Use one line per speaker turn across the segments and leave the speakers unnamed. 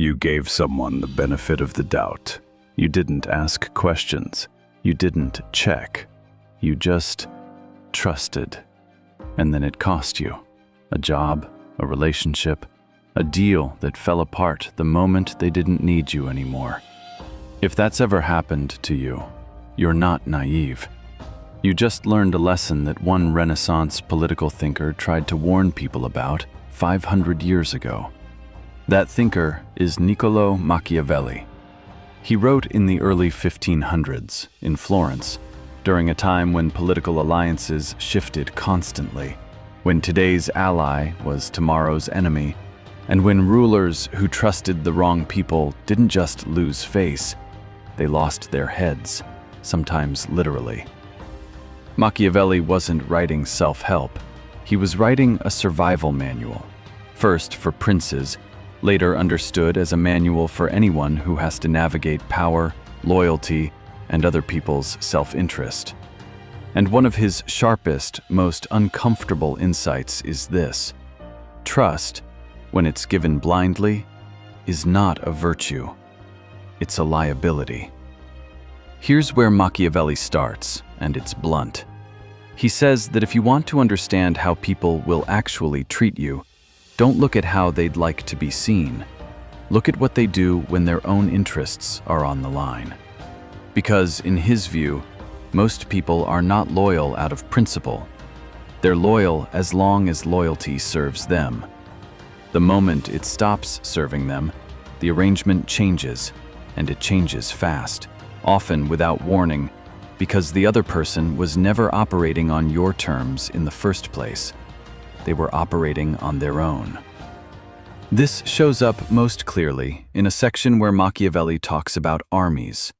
You gave someone the benefit of the doubt. You didn't ask questions. You didn't check. You just trusted. And then it cost you. A job, a relationship, a deal that fell apart the moment they didn't need you anymore. If that's ever happened to you, you're not naive. You just learned a lesson that one Renaissance political thinker tried to warn people about 500 years ago. That thinker is Niccolo Machiavelli. He wrote in the early 1500s in Florence, during a time when political alliances shifted constantly, when today's ally was tomorrow's enemy, and when rulers who trusted the wrong people didn't just lose face, they lost their heads, sometimes literally. Machiavelli wasn't writing self-help. He was writing a survival manual, first for princes, later understood as a manual for anyone who has to navigate power, loyalty, and other people's self-interest. And one of his sharpest, most uncomfortable insights is this: trust, when it's given blindly, is not a virtue. It's a liability. Here's where Machiavelli starts, and it's blunt. He says that if you want to understand how people will actually treat you, don't look at how they'd like to be seen. Look at what they do when their own interests are on the line. Because, in his view, most people are not loyal out of principle. They're loyal as long as loyalty serves them. The moment it stops serving them, the arrangement changes, and it changes fast, often without warning, because the other person was never operating on your terms in the first place. They were operating on their own. This shows up most clearly in a section where Machiavelli talks about armies,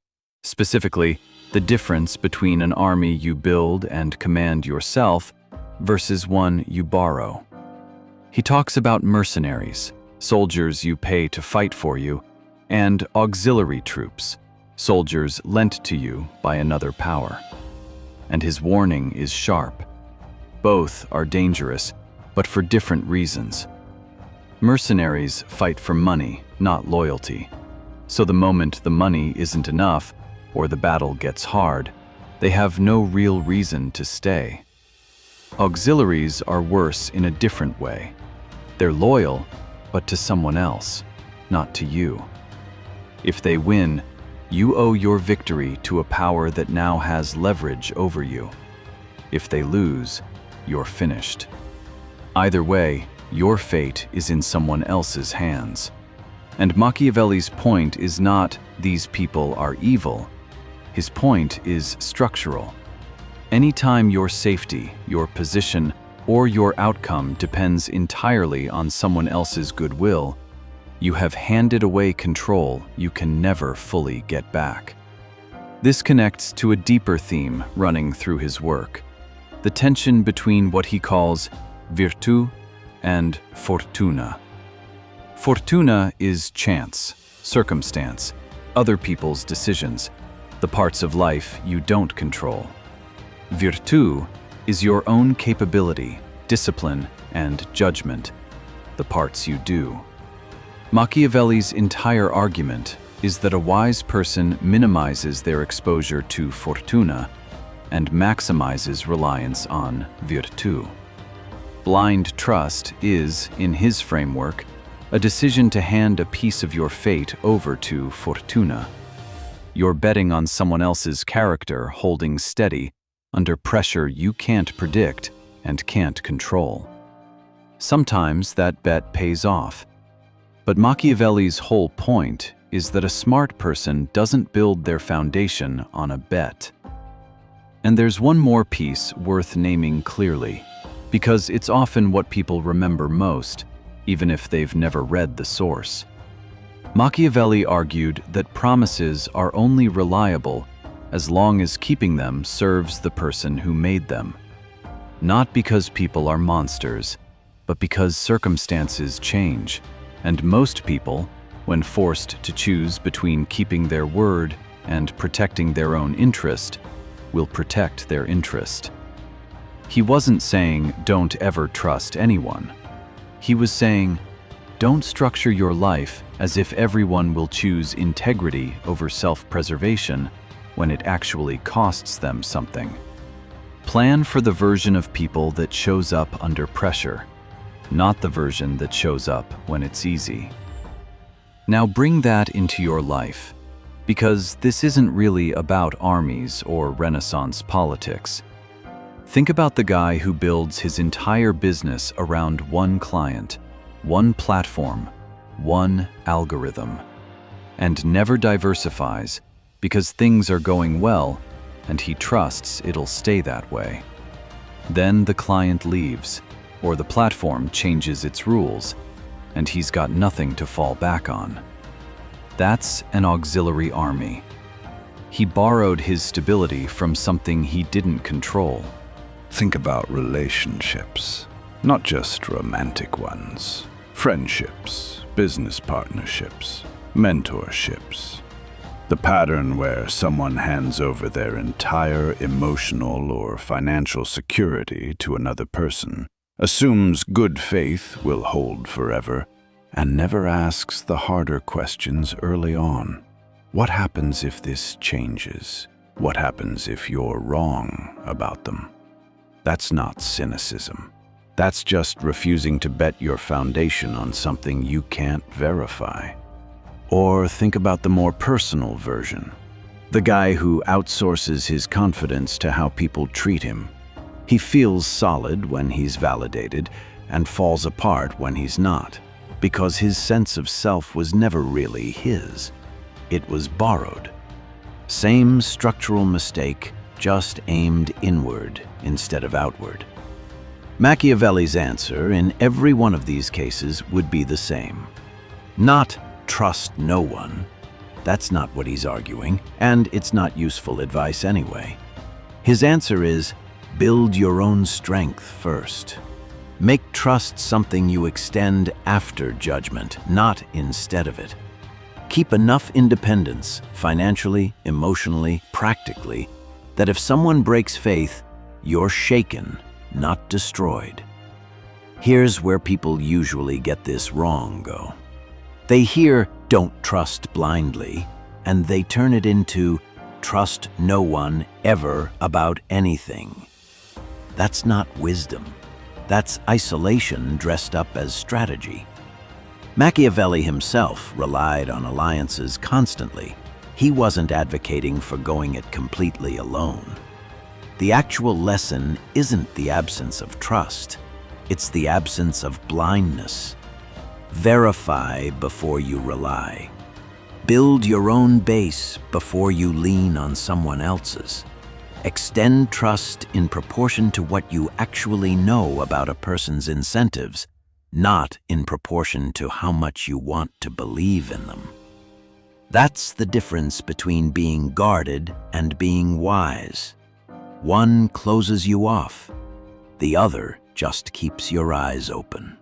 specifically the difference between an army you build and command yourself versus one you borrow. He talks about mercenaries, soldiers you pay to fight for you, and auxiliary troops, soldiers lent to you by another power. And his warning is sharp. Both are dangerous, but for different reasons. Mercenaries fight for money, not loyalty. So the moment the money isn't enough, or the battle gets hard, they have no real reason to stay. Auxiliaries are worse in a different way. They're loyal, but to someone else, not to you. If they win, you owe your victory to a power that now has leverage over you. If they lose, you're finished. Either way, your fate is in someone else's hands. And Machiavelli's point is not these people are evil. His point is structural. Anytime your safety, your position, or your outcome depends entirely on someone else's goodwill, you have handed away control you can never fully get back. This connects to a deeper theme running through his work: the tension between what he calls virtù and fortuna. Fortuna is chance, circumstance, other people's decisions, the parts of life you don't control. Virtù is your own capability, discipline, and judgment, the parts you do. Machiavelli's entire argument is that a wise person minimizes their exposure to fortuna and maximizes reliance on virtù. Blind trust is, in his framework, a decision to hand a piece of your fate over to fortuna. You're betting on someone else's character holding steady under pressure you can't predict and can't control. Sometimes that bet pays off. But Machiavelli's whole point is that a smart person doesn't build their foundation on a bet. And there's one more piece worth naming clearly, because it's often what people remember most, even if they've never read the source. Machiavelli argued that promises are only reliable as long as keeping them serves the person who made them. Not because people are monsters, but because circumstances change, and most people, when forced to choose between keeping their word and protecting their own interest, will protect their interest. He wasn't saying don't ever trust anyone. He was saying Don't structure your life as if everyone will choose integrity over self-preservation when it actually costs them something. Plan for the version of people that shows up under pressure, not the version that shows up when it's easy. Now bring that into your life, because this isn't really about armies or Renaissance politics. Think about the guy who builds his entire business around one client, one platform, one algorithm, and never diversifies because things are going well and he trusts it'll stay that way. Then the client leaves, or the platform changes its rules, and he's got nothing to fall back on. That's an auxiliary army. He borrowed his stability from something he didn't control.
Think about relationships, not just romantic ones. Friendships, business partnerships, mentorships. The pattern where someone hands over their entire emotional or financial security to another person, assumes good faith will hold forever, and never asks the harder questions early on. What happens if this changes? What happens if you're wrong about them? That's not cynicism. That's just refusing to bet your foundation on something you can't verify. Or think about the more personal version. The guy who outsources his confidence to how people treat him. He feels solid when he's validated and falls apart when he's not, because his sense of self was never really his. It was borrowed. Same structural mistake, just aimed inward instead of outward. Machiavelli's answer in every one of these cases would be the same. Not trust no one. That's not what he's arguing, and it's not useful advice anyway. His answer is, build your own strength first. Make trust something you extend after judgment, not instead of it. Keep enough independence, financially, emotionally, practically, that if someone breaks faith, you're shaken, not destroyed. Here's where people usually get this wrong, though. They hear, don't trust blindly, and they turn it into, trust no one ever about anything. That's not wisdom. That's isolation dressed up as strategy. Machiavelli himself relied on alliances constantly. He wasn't advocating for going it completely alone. The actual lesson isn't the absence of trust. It's the absence of blindness. Verify before you rely. Build your own base before you lean on someone else's. Extend trust in proportion to what you actually know about a person's incentives, not in proportion to how much you want to believe in them. That's the difference between being guarded and being wise. One closes you off, the other just keeps your eyes open.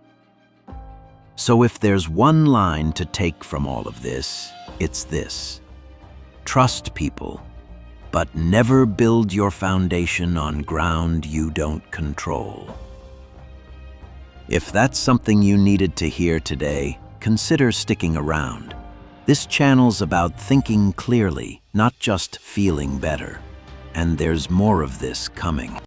So if there's one line to take from all of this, it's this: trust people, but never build your foundation on ground you don't control. If that's something you needed to hear today, consider sticking around. This channel's about thinking clearly, not just feeling better. And there's more of this coming.